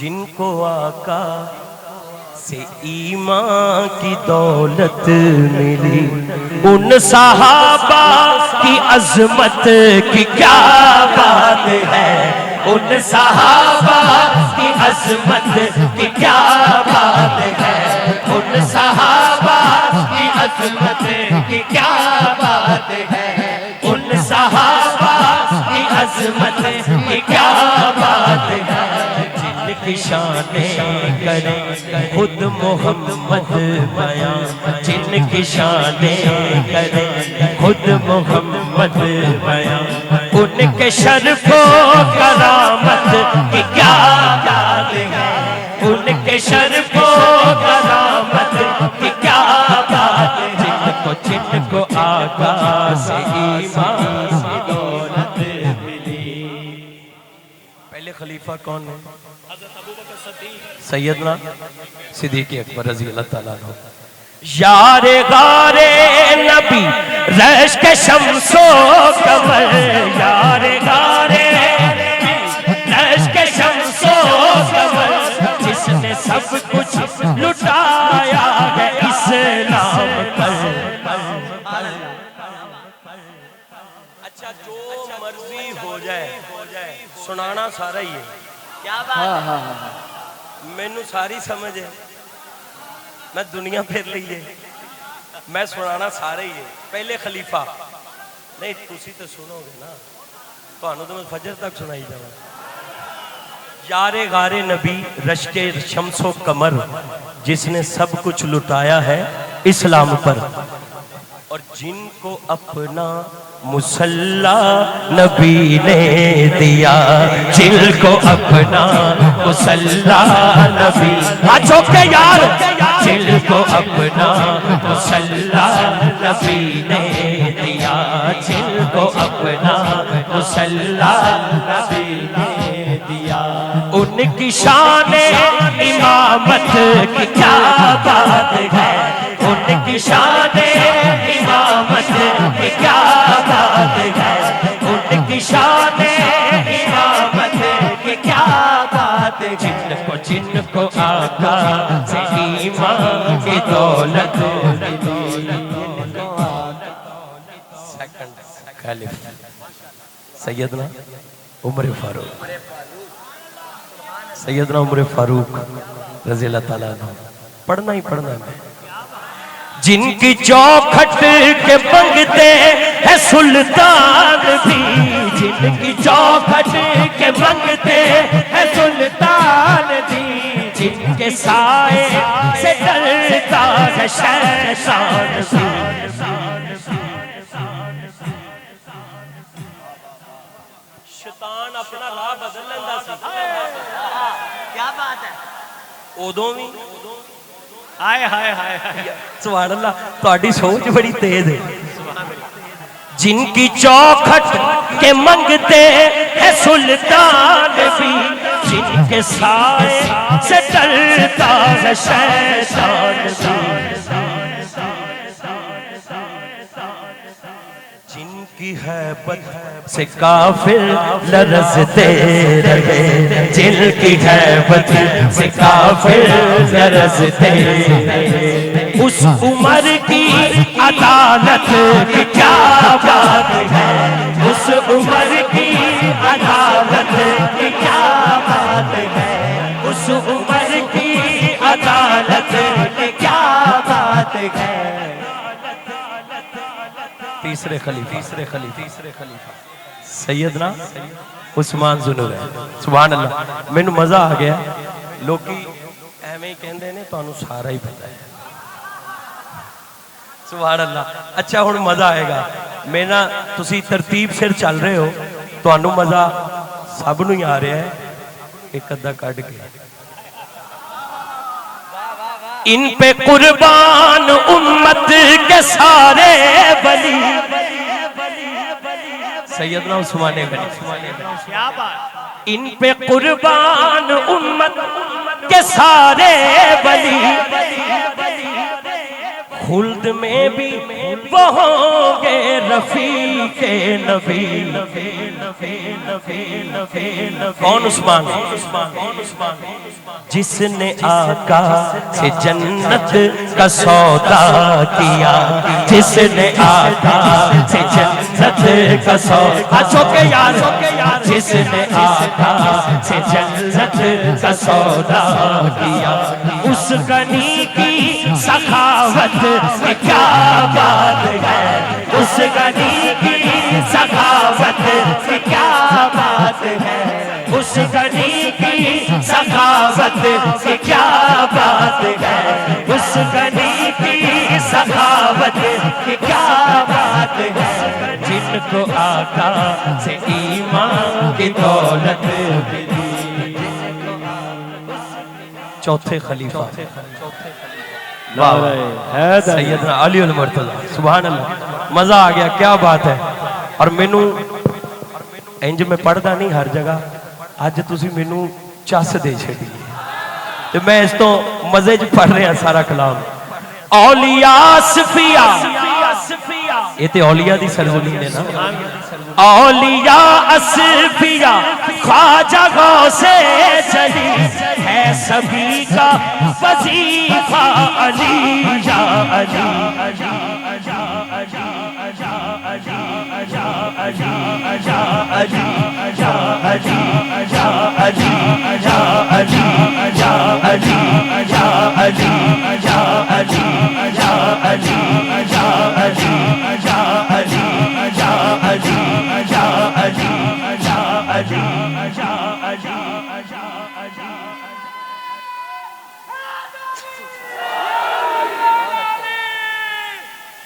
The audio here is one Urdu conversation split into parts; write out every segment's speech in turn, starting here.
جن کو آقا سے ایمان کی دولت ملی، ان صحابہ کی عظمت کی کیا بات ہے، ان صحابہ کی عظمت کی کیا بات ہے، ان صحابہ کی عظمت کی کیا بات ہے، ان صحابہ کی عظمت کی کیا بات ہے، جن کی شانیں کریں خود محمد بیان، جن کی شانیں کریں خود محمد بیان، ان کے شرف و کرامت کی کیا بات ہے، ان کے شرف و کرامت کی کیا بات ہے، جن کو آقا سے ایمان کی دولت ملی۔ پہلے خلیفہ کون ہے؟ حضرت ابوبکر صدیق، سیدنا صدیق اکبر رضی اللہ تعالیٰ عنہ۔ یار غار نبی رشک شمس و قمر، یار غار نبی رشک شمس و قمر، جس نے سب کچھ لٹایا ہے اسلام پر۔ اچھا جو مرضی ہو جائے سنانا سارا ہی ہے، کیا بات ہے، مینوں ساری سمجھ ہے، میں دنیا پھر لیے، میں سنانا سارے ہی ہے۔ پہلے خلیفہ نہیں، تسی تو سنو گے نا، تو میں فجر تک سنائی جاؤں۔ یار غار نبی رشک شمس و قمر، جس نے سب کچھ لٹایا ہے اسلام پر، اور جن کو اپنا مصلی نبی نے دیا، جن کو اپنا مصلی نبی، آجو کے یار، جن کو اپنا مصلی نبی نے دیا، جن کو اپنا مصلی نبی نے دیا، ان کی شان امامت کی کیا بات ہے، ان کی شان امامت کی کیا بات ہے، ان کی شان امامت کی کیا بات ہے، جن کو آقا سے ایمان کی دولت ملی۔ سیکنڈ خلیفہ سیدنا عمر فاروق، سیدنا عمر فاروق رضی اللہ تعالیٰ عنہ، پڑھنا ہی پڑھنا ہے۔ جن کی چوکھٹ کے بنگتے ہیں سلطان بھی، جن کی چوکھٹ کے بنگتے ہیں سلطان بھی، جن کے سائے سے ڈرتا ہے شیطان بھی۔ شیطان اپنا راہ بدل لیندہ سی، کیا بات ہے، اودوں بھی ہائے ہائے ہائے سبحان اللہ، تہاڈی سوچ بڑی تیز ہے۔ جن کی چوکھٹ کے منگتے ہیں سلطان بھی، جن کے سائے سے ڈرتا ہے شیطان بھی، جن کی ہیبت سے کافر لرزتے رہے، جن کی ہیبت سے کافر لرزتے رہے، اس عمر کی عدالت کی کیا بات ہے، اس عمر کی عدالت کی کیا بات ہے، اس عمر کی عدالت کی کیا بات ہے۔ تیسرے خلیفہ سیدنا عثمان ذوالنورین، سبحان اللہ۔ میں نے مزہ آ گیا، لوگی ایویں ہی کہندے نے، تو انہوں سارا ہی پتہ ہے، سبحان اللہ۔ اچھا ہن مزہ آئے گا، میں نا تسی ترتیب سے چل رہے ہو، تو انہوں مزہ سب نو ہی آ رہا ہے، ایک ادھا کٹ گیا۔ ان پہ قربان امت کے سارے ولی، سیدنا عثمان غنی، ان پہ قربان امت کے سارے ولی، خلد میں بھی وہ ہوں گے رفیق نبی. کون عثمان؟ جس نے آقا سے جنت کا سودا کیا، جس نے آقا سے جنت کا سودا، چوکے یار، جس نے آقا سے جنت کا سودا کیا، اس غنی کی سخاوت میں کیا بات ہے، اس غنی کی سخاوت میں کیا بات ہے، اس غنی کی سخاوت میں کیا بات ہے، اس غنی کی سخاوت میں کیا بات ہے، جن کو آقا سے ایمان کی دولت ملی. چوتھے خلیفہ سیدنا علی المرتضی. سبحان اللہ، مزہ آ گیا، کیا بات ہے. اور مینوں انج میں پڑھدا نہیں ہر جگہ، اج تسی مینوں چس دے چھڈی تے میں اس تو مزے وچ پڑھ رہا سارا کلام. اولیاء صفیہ، یہ تے اولیاء دی سرزمین ہے نا. اولیاء صفیہ خواجہ غوث جلی ہے سبھی کا وظیفہ علی یا علی.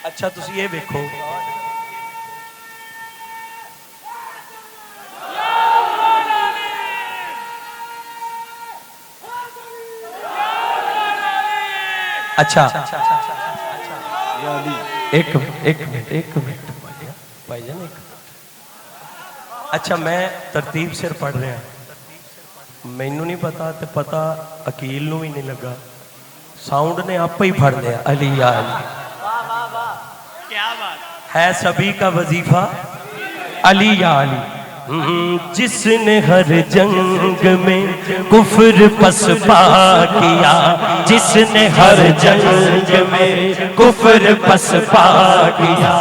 اچھا تسی یہ دیکھو، اچھا ایک منٹ بھائی جان، اچھا میں ترتیب سر پڑھ رہا، مینوں نہیں پتا تے پتا عقیل نوں بھی نہیں لگا، ساؤنڈ نے آپ ہی پڑھ لیا. علی یا علی، ہے سبھی کا وظیفہ علی یا علی. جس نے ہر جنگ میں کفر پسپا کیا، جس نے ہر جنگ میں کفر پسپا کیا،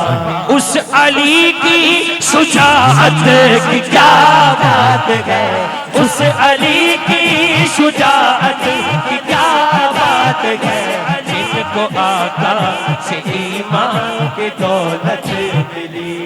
اس علی کی شجاعت کی کیا بات ہے، اس علی کی شجاعت کی کیا بات ہے، جن کو آقا سے ایمان کی دولت ملی.